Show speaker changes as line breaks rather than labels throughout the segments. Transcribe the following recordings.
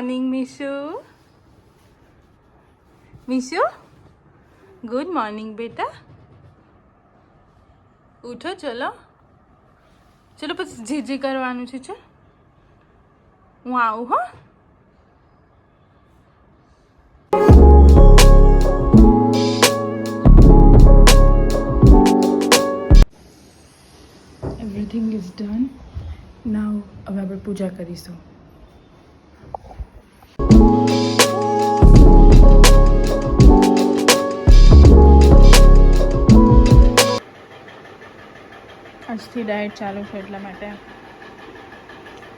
Morning Mishu. Mishu good morning બેટા. ઉઠો ચલો ચલો પછી જે કરવાનું છે. ચલ હું આવું હો. એવરીથિંગ ઇઝ ડન નાઉ. હવે આપણે પૂજા કરીશું. આજથી ડાયટ ચાલુ છે એટલા માટે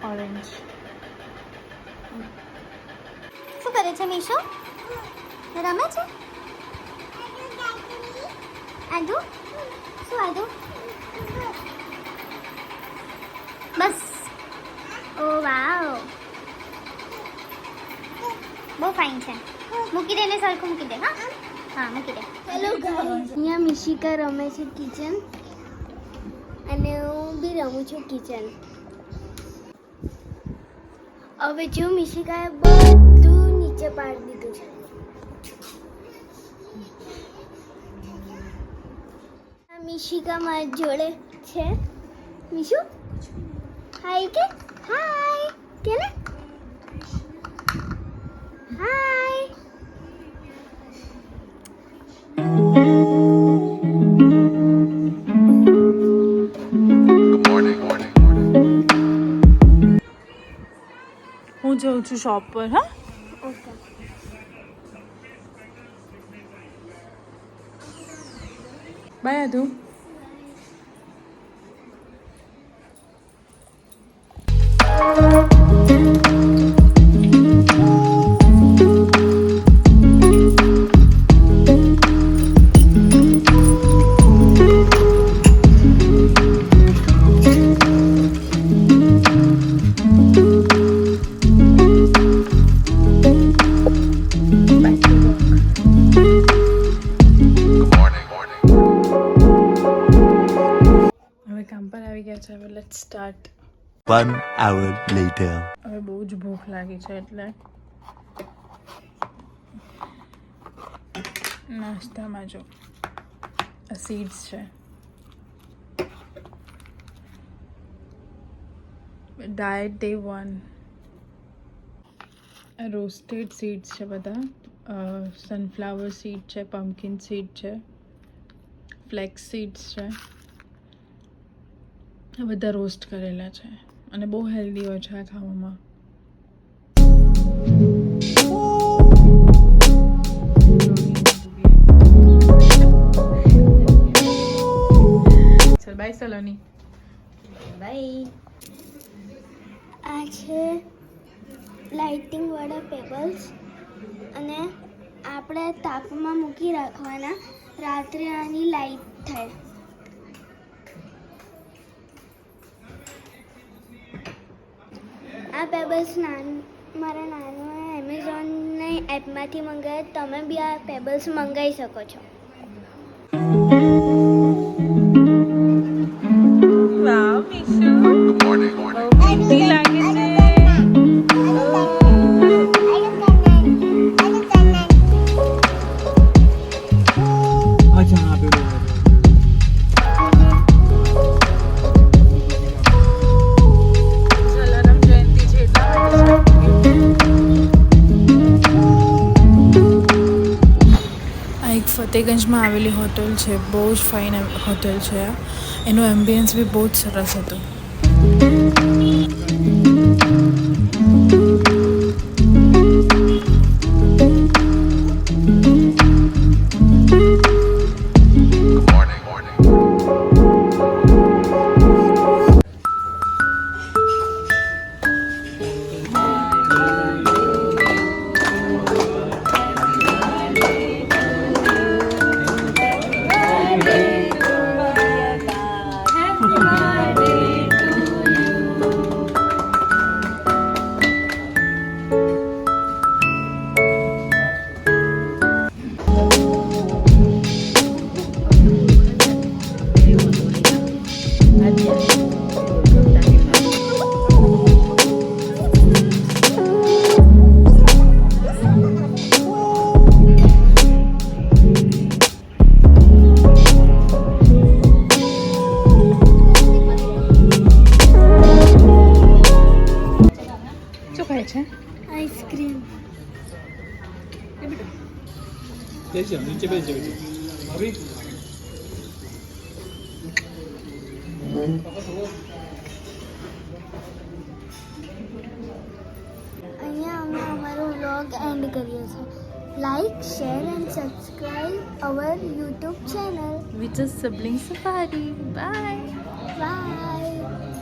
ઓરેન્જ.
શું કરે છે મીશુ? રમે છે? આદુ શું આદુ? બસ. ઓ વાવ, બહુ ફાઇન છે. મૂકી દે ને, સરખું મૂકી દે. હા હા મૂકી દે.
હેલો ગાઈસ, અહીંયા મિશિકા રમે છે કિચન અને હું બી રમું છું કિચન. હવે જો મિશિકાએ બધું નીચે પાડી દીધું છે. આ મિશિકા મારી જોડે છે. મિશુ હાય કે હાય કે ને હાય.
હું જાઉં છું શોપ પર. હા
ઓકે.
બાય આદુ. હવે કામ પર આવી ગયા છે. હવે લેટ્સ સ્ટાર્ટ.
1 hour later.
હવે બહુ જ ભૂખ લાગી છે એટલે નાસ્તામાં જો આ સીડ્સ છે. Diet day 1. રોસ્ટેડ સીડ્સ છે બધા. સનફ્લાવર સીડ છે, પમ્પકિન સીડ છે, ફ્લેક્સ સીડ્સ છે. આ બધા રોસ્ટ કરેલા છે અને બહુ હેલ્ધી હોય છે આ ખાવામાં. ચલ બાય સલોની.
બાય. આ છે લાઇટિંગ વાળા પેબલ્સ અને આપણે તાપમાં મૂકી રાખવાના. રાત્રે આની લાઇટ થાય. આ પેબલ્સ મારા નાનાએ એમેઝોનની એપમાંથી મંગાવ્યા. તમે બી આ પેબલ્સ મંગાવી શકો છો.
વાવ મીશુ, બહુ pretty લાગે છે. જલારામ જયંતિ છે એટલા માટે. આ એક ફતેગંજમાં આવેલી હોટલ છે. બહુ જ ફાઇન હોટલ છે આ. એનું એમ્બિયન્સ બી બહુ જ સરસ હતું. શું ખાય છે?
આઈસ્ક્રીમ.
નીચે બેસી જાવ ભાભી.
અહીંયા અમે અમારો વ્લોગ એન્ડ કરીએ છીએ. Like, share and subscribe our YouTube channel.
Which is Sibling Safari. Bye.
By.